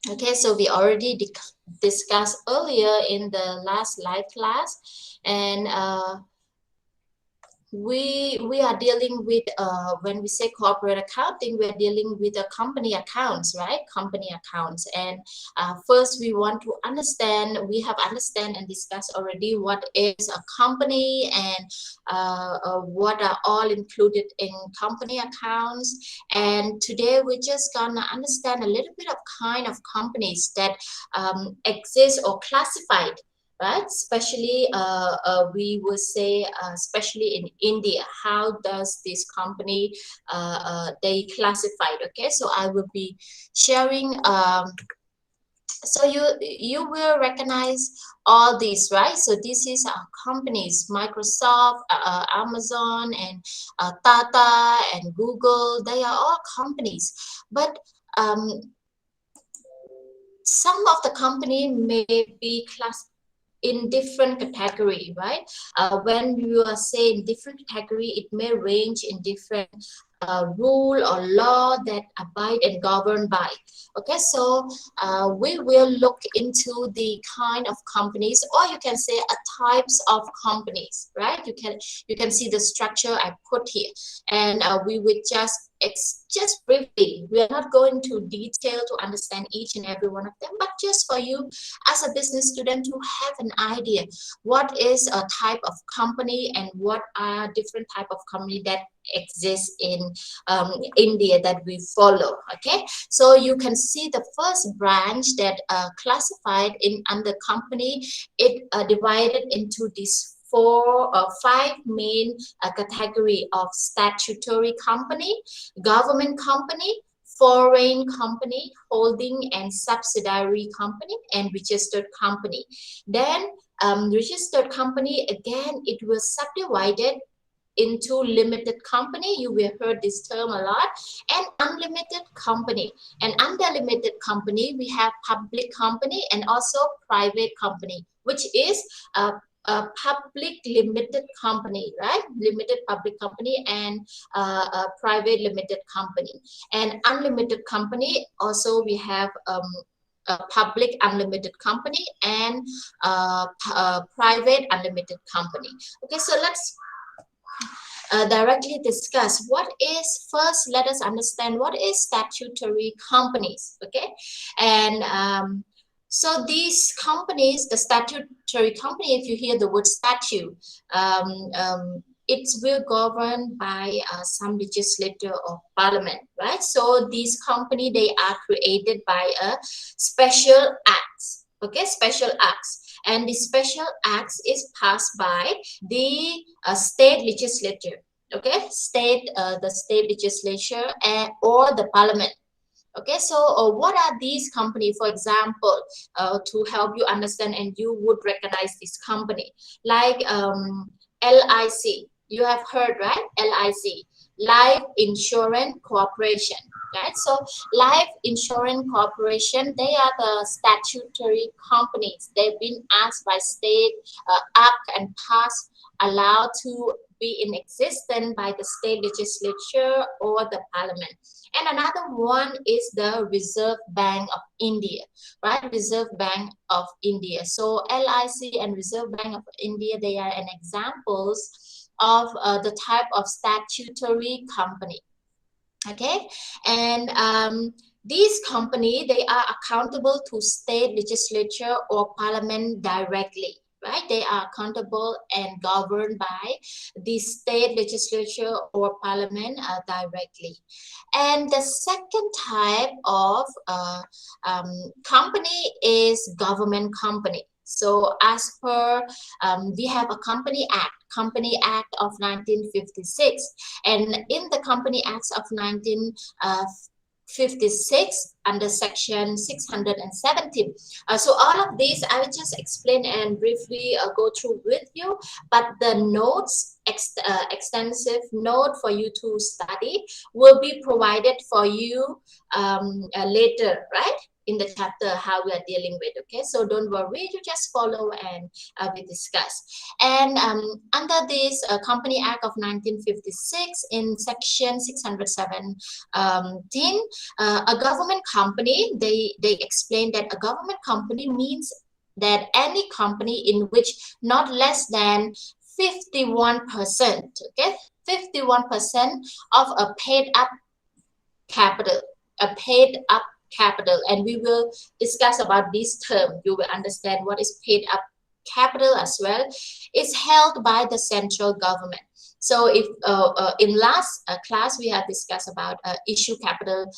Okay, so we already discussed earlier in the last live class, and we are dealing with when we say corporate accounting, we are dealing with a company accounts, right? Company accounts. And first we want to understand, we have understand and discussed already what is a company, and what are all included in company accounts. And today we're just gonna understand a little bit of kind of companies that exist or classified, right? Especially we would say especially in India, how does this company they classified? Okay, so I will be sharing so you will recognize all these, right? So this is our companies: Microsoft, Amazon, and Tata and Google. They are all companies, but um, some of the company may be class in different category, right? When you are saying different category, it may range in different rule or law that abide and govern by. Okay, so we will look into the kind of companies, or you can say a types of companies, right? You can see the structure I put here, and we will just briefly. We are not going to detail to understand each and every one of them, but just for you as a business student to have an idea what is a type of company and what are different type of company that exist in India that we follow. Okay, so you can see the first branch that classified in under company. It divided into these four or five main category of statutory company, government company, foreign company, holding and subsidiary company, and registered company. Then registered company, again, it was subdivided into limited company. You will heard this term a lot. And unlimited company. And under limited company, we have public company and also private company, which is a public limited company, right? Limited public company and a private limited company. And unlimited company, also we have a public unlimited company and private unlimited company. Okay, so let's directly discuss what is, first let us understand what is statutory companies. Okay, and so these companies, the statutory company, if you hear the word statute, it will govern by some legislature or parliament, right? So these company, they are created by a special acts. Okay, special acts, and the special acts is passed by the state legislature. Okay, the state legislature and or the parliament. Okay, so what are these companies? For example, to help you understand and you would recognize this company, like LIC. You have heard, right? LIC, Life Insurance Corporation. Right? So Life Insurance Corporation, they are the statutory companies. They've been asked by state act and passed, allowed to be in existence by the state legislature or the parliament. And another one is the Reserve Bank of India, right? Reserve Bank of India. So LIC and Reserve Bank of India, they are an examples of the type of statutory company. Okay, and these company, they are accountable to state legislature or parliament directly, right? They are accountable and governed by the state legislature or parliament directly. And the second type of company is government company. So as per we have a Company Act of 1956, and in the Company Acts of 1956 under section 617. So all of these I will just explain and briefly go through with you, but the notes, extensive note for you to study will be provided for you later, right? in the chapter how we are dealing with. Okay, so don't worry, you just follow and we discuss. And under this Company Act of 1956, in section 617, a government company, they explain that a government company means that any company in which not less than 51%, okay, 51% of a paid up capital, and we will discuss about this term. You will understand what is paid up capital as well. Is held by the central government. So if in last class we have discussed about issue capital,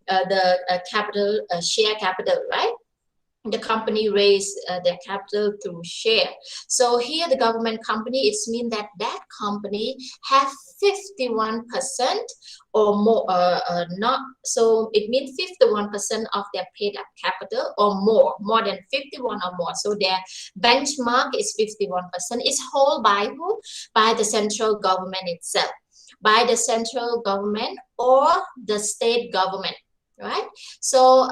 the capital share capital, right? The company raise their capital through share. So here the government company, it's mean that that company have 51% or more, not, so it means 51% of their paid up capital or more than 51 or more. So their benchmark is 51%. It's held by who? By the central government itself, by the central government or the state government. Right, so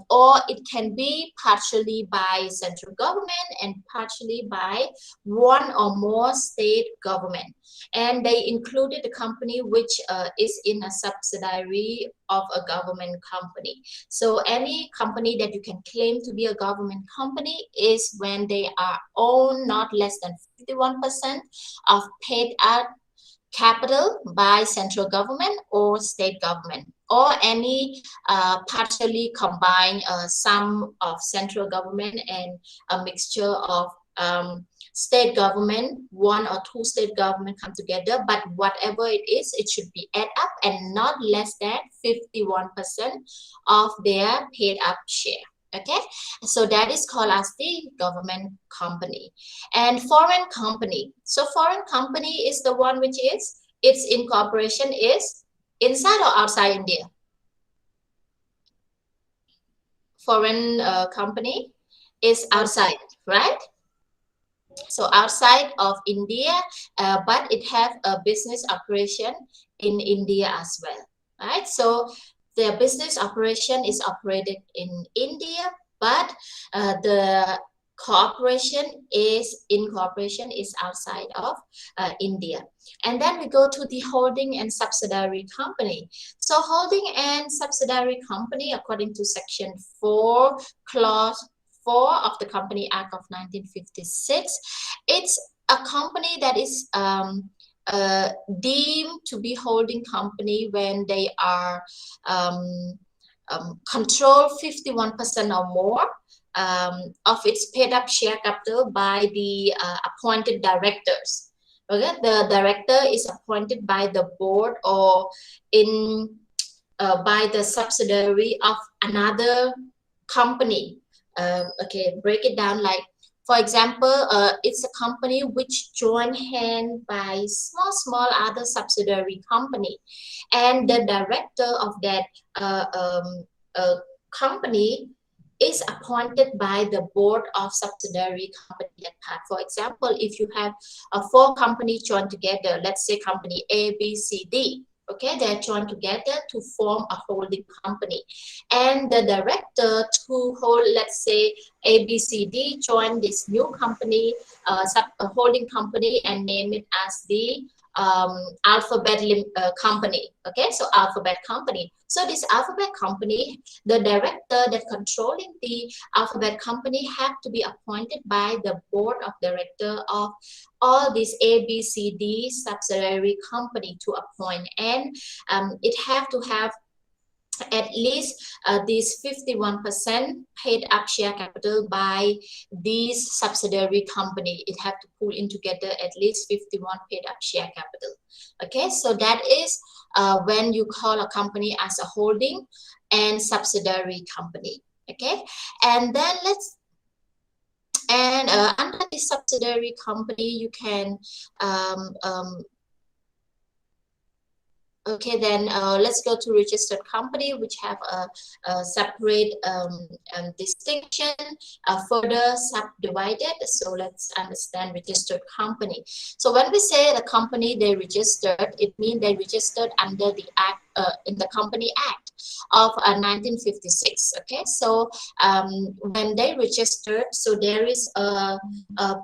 or it can be partially by central government and partially by one or more state government, and they included the company which is in a subsidiary of a government company. So any company that you can claim to be a government company is when they are owned not less than 51% of paid out capital by central government or state government, or any partially combined sum of central government and a mixture of state government, one or two state government come together, but whatever it is, it should be add up and not less than 51% of their paid up share. Okay, so that is called as the government company. And foreign company, so foreign company is the one which is its incorporation is inside or outside India. Foreign company is outside, right? So outside of India, but it have a business operation in India as well, right? So the business operation is operated in India, but the incorporation is outside of India. And then we go to the holding and subsidiary company. So holding and subsidiary company, according to section 4, clause 4 of the Company Act of 1956, it's a company that is deemed to be holding company when they are control 51% or more of its paid up share capital by the appointed directors. Okay, the director is appointed by the board or by the subsidiary of another company. Okay, break it down like, for example, it's a company which join hand by small other subsidiary company, and the director of that company is appointed by the board of subsidiary company that part. For example, if you have 4 companies joined together, let's say company A, B, C, D, okay, they're joined together to form a holding company, and the director to hold, let's say A, B, C, D, join this new company, holding company, and name it as the Alphabet company. Okay, so Alphabet company. So this Alphabet company, the director that controlling the Alphabet company have to be appointed by the board of director of all these A, B, C, D subsidiary company to appoint, and it have to have at least this 51% paid up share capital by these subsidiary company. It have to pull in together at least 51 paid up share capital. Okay, so that is when you call a company as a holding and subsidiary company. Okay, and then under the subsidiary company, you can Okay, then let's go to registered company, which have a separate distinction, further subdivided. So let's understand registered company. So when we say the company they registered, it means they registered under the act, in the Company Act of 1956. Okay, so when they registered, so there is a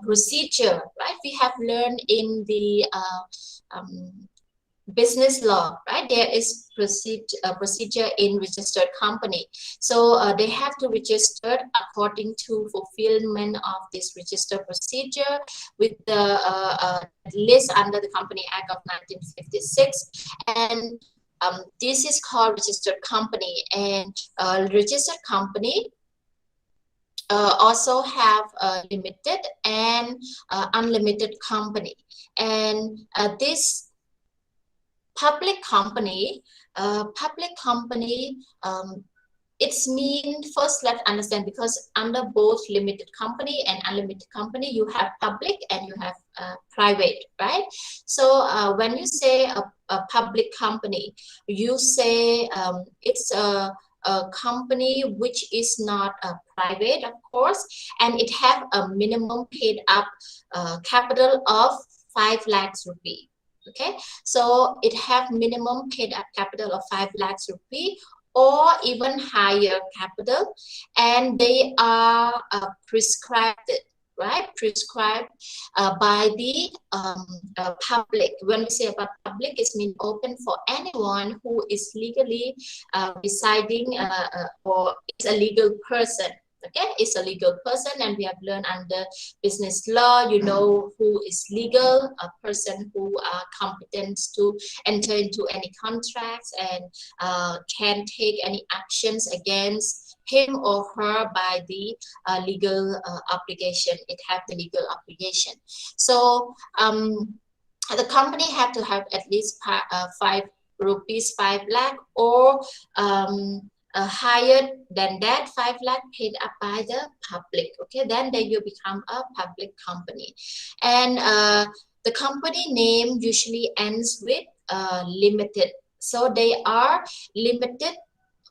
procedure, right? We have learned in the business law, right? There is procedure in registered company. So they have to register according to fulfillment of this registered procedure with the list under the Company Act of 1956. And this is called registered company. And registered company also have limited and unlimited company. And this public company, it's mean, first let's understand, because under both limited company and unlimited company you have public and you have private, right? So when you say a public company, you say it's a company which is not private, of course, and it have a minimum paid up capital of 5 lakhs rupee. Okay, so it have minimum paid up capital of 5 lakhs rupee or even higher capital, and they are prescribed, right? Prescribed by the public. When we say about public, it means open for anyone who is legally residing or is a legal person. Okay, it's a legal person, and we have learned under business law, you know, who is legal, a person who are competent to enter into any contracts and can take any actions against him or her by the legal obligation. It have the legal obligation. So the company have to have at least 5 rupees 5 lakh or higher than that 5 lakh paid up by the public. Okay, then they will become a public company. And the company name usually ends with limited. So they are limited,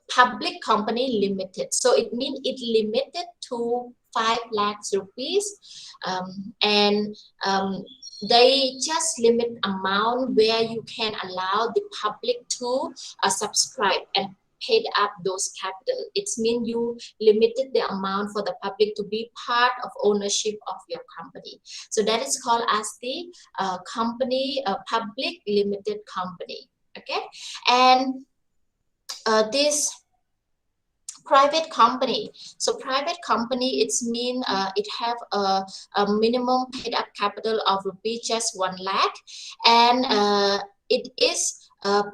public company limited. So it means it limited to 5 lakhs rupees, and they just limit amount where you can allow the public to subscribe and paid up those capital. It means you limited the amount for the public to be part of ownership of your company. So that is called as the company, public limited company. Okay, and this private company. So private company, it's mean it have a minimum paid up capital of rupee just 1 lakh, and it is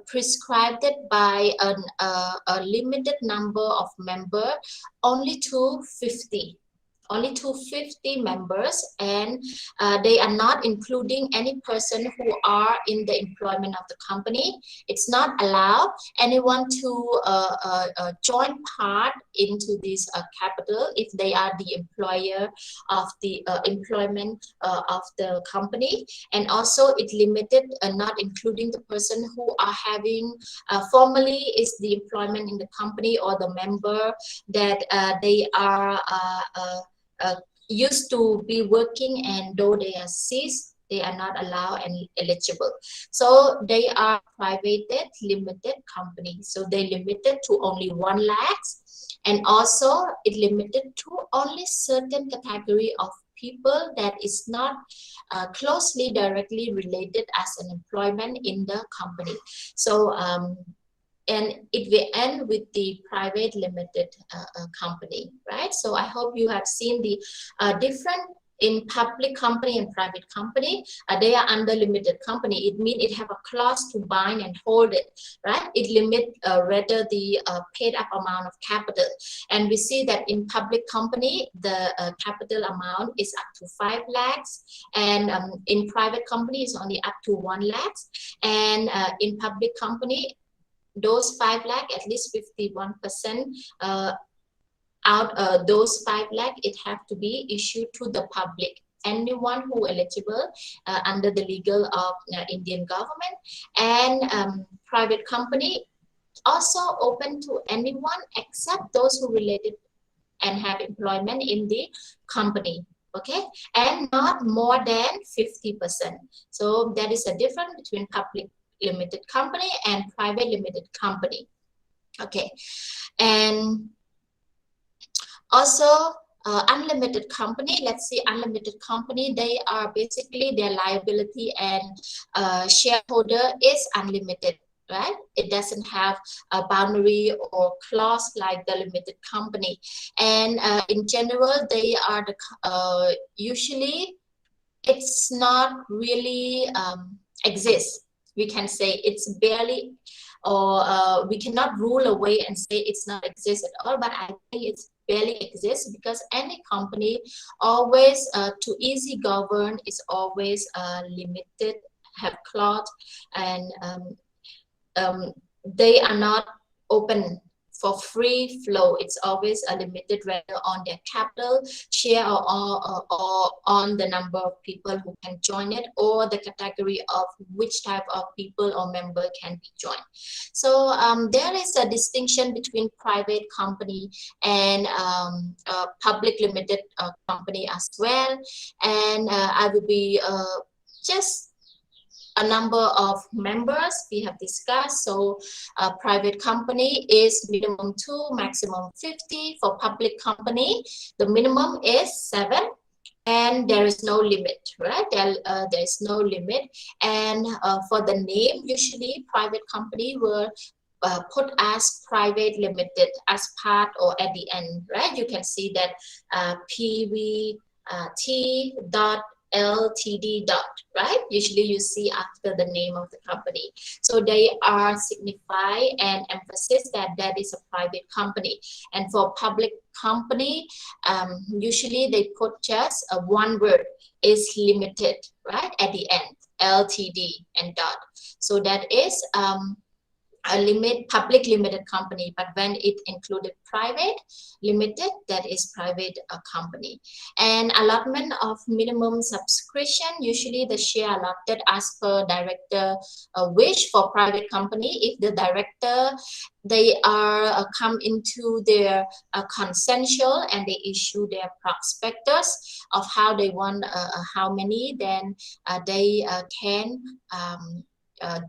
prescribed by a limited number of member, only to 50. Only to 50 members, and they are not including any person who are in the employment of the company. It's not allowed anyone to join part into this capital if they are the employer of the employment of the company. And also it limited not including the person who are having formally is the employment in the company, or the member that they are used to be working, and though they are ceased, they are not allowed and eligible. So they are privated limited company. So they limited to only 1 lakh, and also it limited to only certain category of people that is not closely directly related as an employment in the company. So and it will end with the private limited company, right? So I hope you have seen the different in public company and private company. They are under limited company. It means it have a clause to bind and hold it, right? It limit rather the paid up amount of capital. And we see that in public company, the capital amount is up to 5 lakhs, and in private company is only up to 1 lakh. And in public company, those 5 lakh, at least 51% out those 5 lakh, it have to be issued to the public. anyone who eligible under the legal of Indian government. And private company also open to anyone except those who related and have employment in the company. Okay, and not more than 50%. So that is a difference between public limited company and private limited company. Okay, and also unlimited company. Let's see, unlimited company, they are basically their liability and shareholder is unlimited, right? It doesn't have a boundary or clause like the limited company. And in general, they are the usually it's not really exist. We can say it's barely, or we cannot rule away and say it's not exist at all, but I think it's barely exists because any company always to easy govern is always limited, have clause, and they are not open for free flow. It's always a limited rather on their capital share or on the number of people who can join it or the category of which type of people or member can be joined. So there is a distinction between private company and public limited company as well. And I will be just a number of members we have discussed. So private company is minimum 2, maximum 50. For public company, the minimum is 7 and there is no limit, right? There is no limit. And for the name, usually private company will put as private limited as part or at the end, right? You can see that PVT dot LTD dot, right? Usually you see after the name of the company. So they are signify and emphasis that that is a private company. And for public company, usually they put just one word is limited, right? At the end, LTD and dot. So that is a public limited company, but when it included private limited, that is private company. And allotment of minimum subscription, usually the share allotted as per director wish. For private company, if the director they are come into their consensual and they issue their prospectus of how they want how many, then they can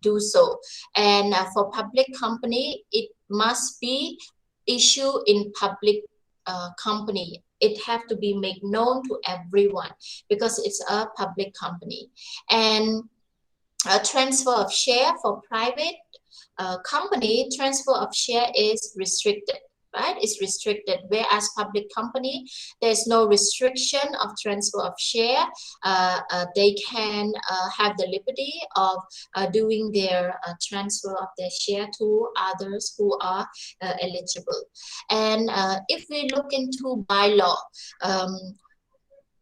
do so. And for public company, it must be issued in public company. It have to be made known to everyone because it's a public company. And a transfer of share for private company, transfer of share is restricted, right? It's restricted, whereas public company, there's no restriction of transfer of share. They can have the liberty of doing their transfer of their share to others who are eligible. And if we look into bylaw,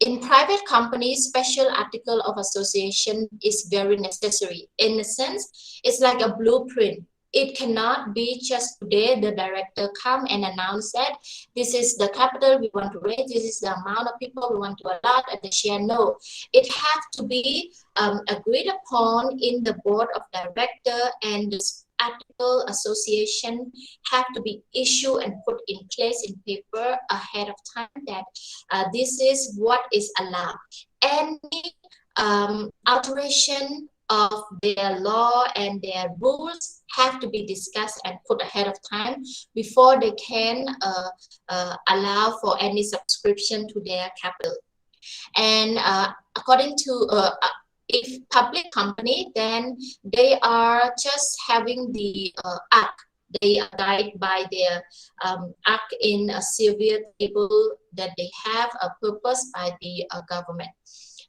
in private companies, special article of association is very necessary. In a sense, it's like a blueprint. It cannot be just today the director come and announce that this is the capital we want to raise, this is the amount of people we want to allot at the share. No, it has to be agreed upon in the board of director, and this article association have to be issued and put in place in paper ahead of time that this is what is allowed. Any alteration of their law and their rules have to be discussed and put ahead of time before they can allow for any subscription to their capital. And according to if public company, then they are just having the act. They are guided by their act in a severe table that they have a purpose by the government.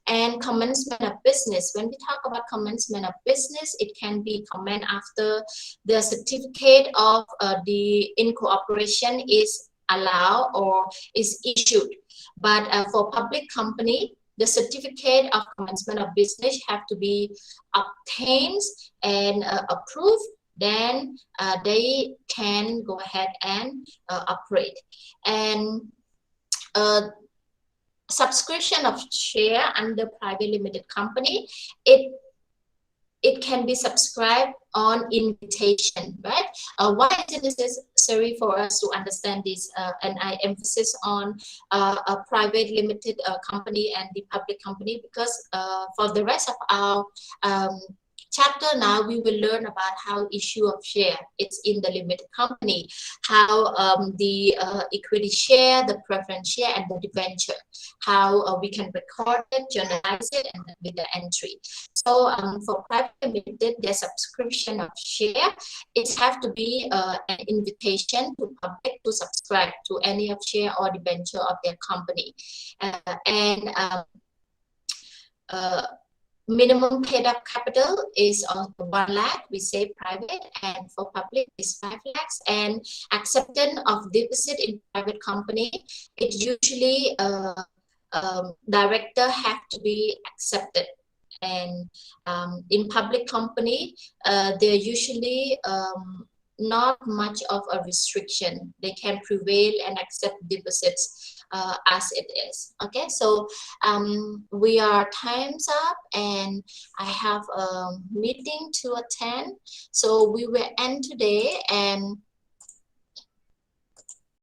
And commencement of business. When we talk about commencement of business, it can be comment after the certificate of the incorporation is allowed or is issued. But for public company, the certificate of commencement of business have to be obtained and approved. Then they can go ahead and operate. And subscription of share under private limited company, it can be subscribed on invitation, right? Why is it necessary for us to understand this? And I emphasis on a private limited company and the public company, because for the rest of our um, chapter now, we will learn about how issue of share it's in the limited company, how the equity share, the preference share, and the debenture, how we can record it, journalize it, and then with the entry. So for private limited, the subscription of share, it have to be an invitation to public to subscribe to any of share or debenture of their company, and uh, minimum paid up capital is on 1 lakh, we say private, and for public is 5 lakhs. And acceptance of deposit in private company, it usually director have to be accepted. And in public company, they're usually not much of a restriction. They can prevail and accept deposits as it is. Okay, so we are time's up, and I have a meeting to attend. So we will end today, and